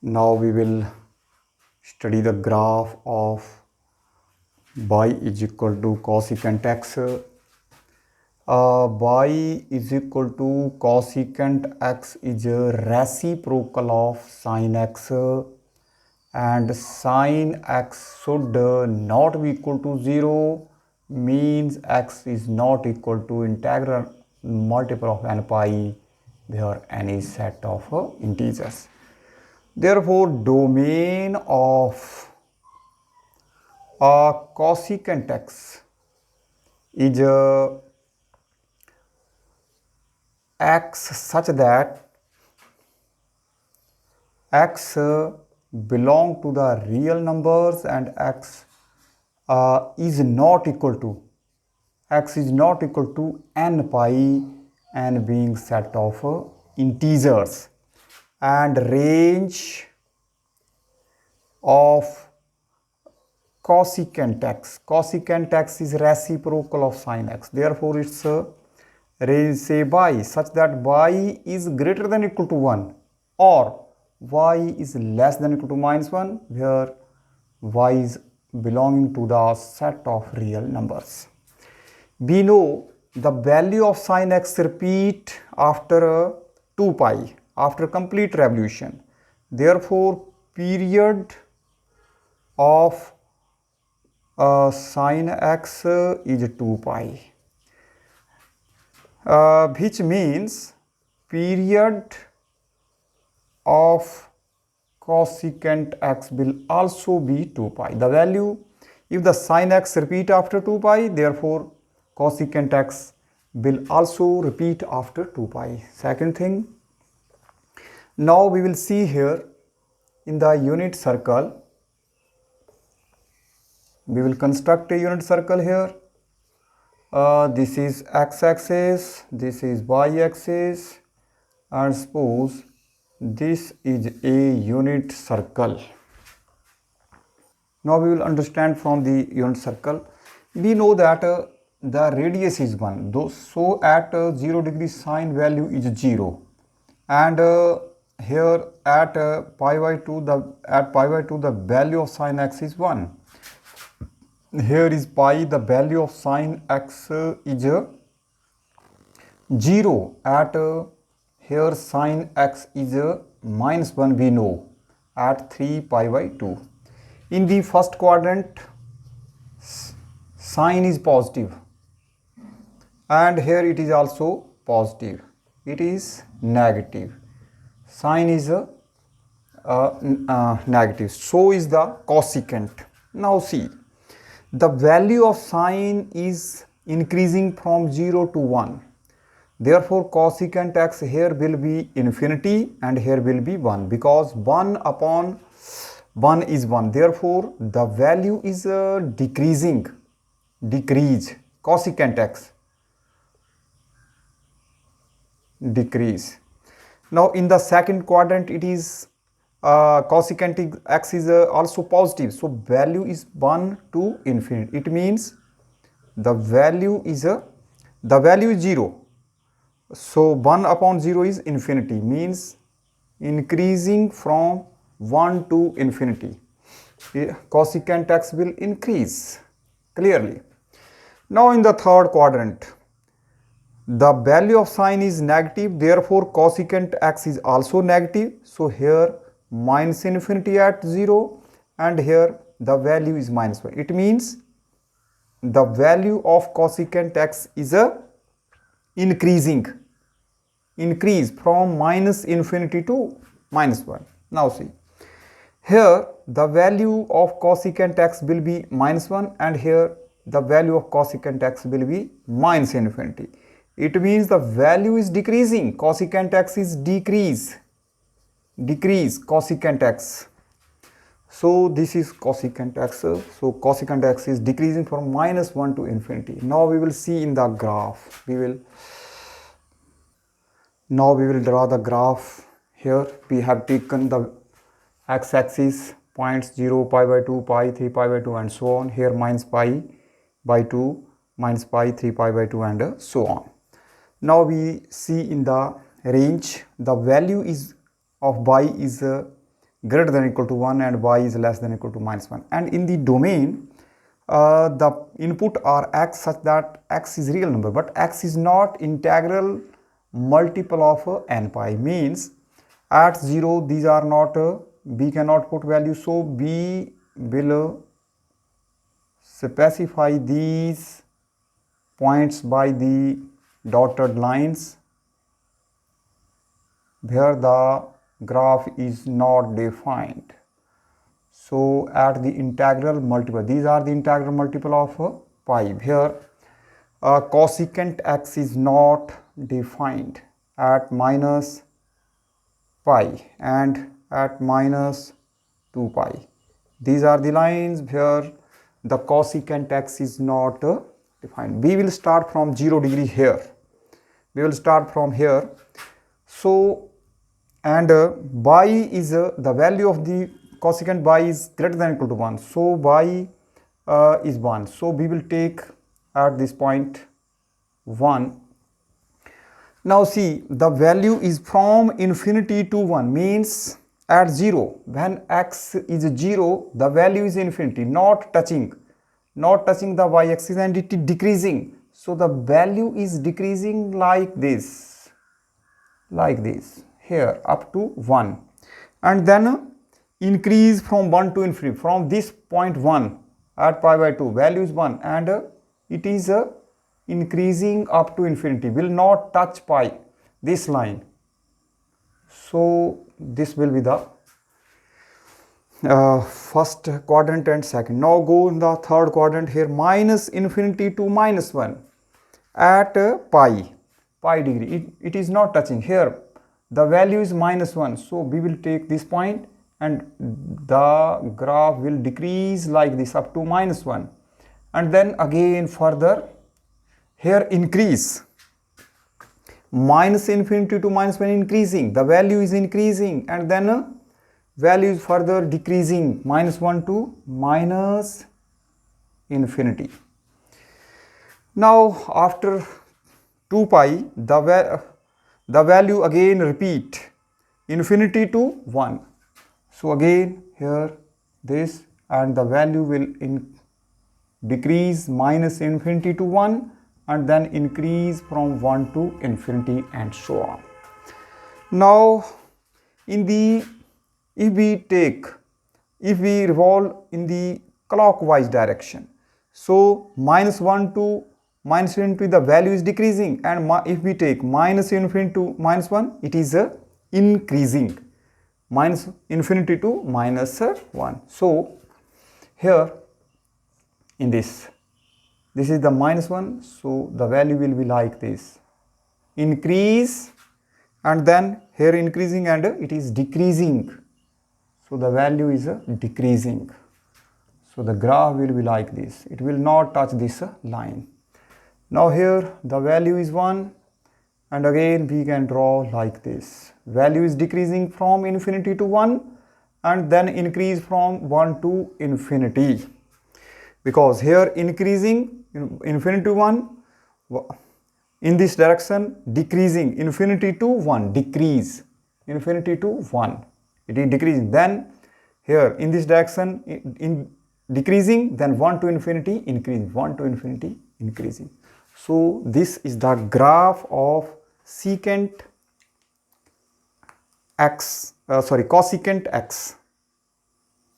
Now we will study the graph of y is equal to cosecant x. Y is equal to cosecant x is a reciprocal of sin x, and sin x should not be equal to 0, means x is not equal to integral multiple of n pi where n is set of integers. Therefore, domain of cosecant x is x such that x belong to the real numbers and x is not equal to n pi, n being set of integers, and range of cosecant x is reciprocal of sin x. Therefore, its range say y such that y is greater than or equal to 1 or y is less than or equal to -1, where y is belonging to the set of real numbers. We know the value of sin x repeat after 2 pi, after complete revolution. Therefore, period of sin x is 2 pi, which means period of cosecant x will also be 2 pi. The value, if the sin x repeat after 2 pi, therefore cosecant x will also repeat after 2 pi. Second thing, now we will see here in the unit circle, we will construct a unit circle here. This is x-axis, this is y-axis, and suppose this is a unit circle. Now we will understand from the unit circle. We know that the radius is 1, so at 0 degree sine value is 0, and here at pi by 2 the value of sine x is 1. Here is pi, the value of sine x is 0, at here sine x is -1, we know, at 3 pi by 2. In the first quadrant, sine is positive, and here it is also positive, it is negative, sine is negative, so is the cosecant. Now see, the value of sine is increasing from 0 to 1. Therefore, cosecant x here will be infinity and here will be 1, because 1 upon 1 is 1. Therefore, the value is decrease cosecant x decrease. Now in the second quadrant, it is cosecant x is also positive, so value is 1 to infinity. It means the value is 0, so 1 upon 0 is infinity, means increasing from 1 to infinity. Cosecant x will increase clearly. Now in the third quadrant, the value of sine is negative, therefore cosecant x is also negative, so here minus infinity at 0, and here the value is -1. It means the value of cosecant x is increase from minus infinity to -1. Now see, here the value of cosecant x will be -1, and here the value of cosecant x will be minus infinity. It means the value is decreasing, cosecant x is decrease cosecant x. So this is cosecant x, so cosecant x is decreasing from -1 to infinity. Now we will see in the graph, now we will draw the graph. Here we have taken the x-axis points 0, pi by 2, pi, 3 pi by 2, and so on. Here minus pi by 2, minus pi, 3 pi by 2, and so on. Now we see in the range, the value is of y is greater than or equal to 1 and y is less than or equal to minus 1. And in the domain, the input are x such that x is real number, but x is not integral multiple of n pi. Means at 0 these are not, b cannot put value, so b will specify these points by the dotted lines where the graph is not defined. So at the integral multiple, these are the integral multiple of pi. Here cosecant x is not defined at minus pi and at minus 2 pi. These are the lines where the cosecant x is not defined. We will start from 0 degree here. We will start from here. So, and y is the value of the cosecant y is greater than or equal to 1. So, y is 1. So, we will take at this point 1. Now, see, the value is from infinity to 1, means at 0, when x is 0, the value is infinity, not touching the y-axis, and it is decreasing. So, the value is decreasing like this here up to 1, and then increase from 1 to infinity. From this point 1 at pi by 2, value is 1, and it is increasing up to infinity, will not touch pi, this line. So this will be the first quadrant and second. Now go in the third quadrant. Here minus infinity to minus 1 at pi degree, it is not touching. Here the value is minus 1, so we will take this point and the graph will decrease like this up to minus 1, and then again further here increase, minus infinity to minus 1 increasing, the value is increasing, and then value is further decreasing, minus 1 to minus infinity. Now after 2 pi, the value again repeat, infinity to 1. So again here this, and the value will decrease minus infinity to 1, and then increase from 1 to infinity, and so on. Now in the, if we revolve in the clockwise direction, so minus 1 to minus infinity, the value is decreasing, and if we take minus infinity to minus 1, it is increasing, minus infinity to minus 1. So here in this is the minus 1, so the value will be like this, increase, and then here increasing, and it is decreasing, so the value is decreasing. So the graph will be like this, it will not touch this line. Now here the value is 1, and again we can draw like this, value is decreasing from infinity to 1, and then increase from 1 to infinity, because here increasing infinity to 1, in this direction decreasing, infinity to 1, decrease, infinity to 1, it is decreasing, then here in this direction in decreasing, then 1 to infinity increasing, 1 to infinity increasing. So this is the graph of cosecant x.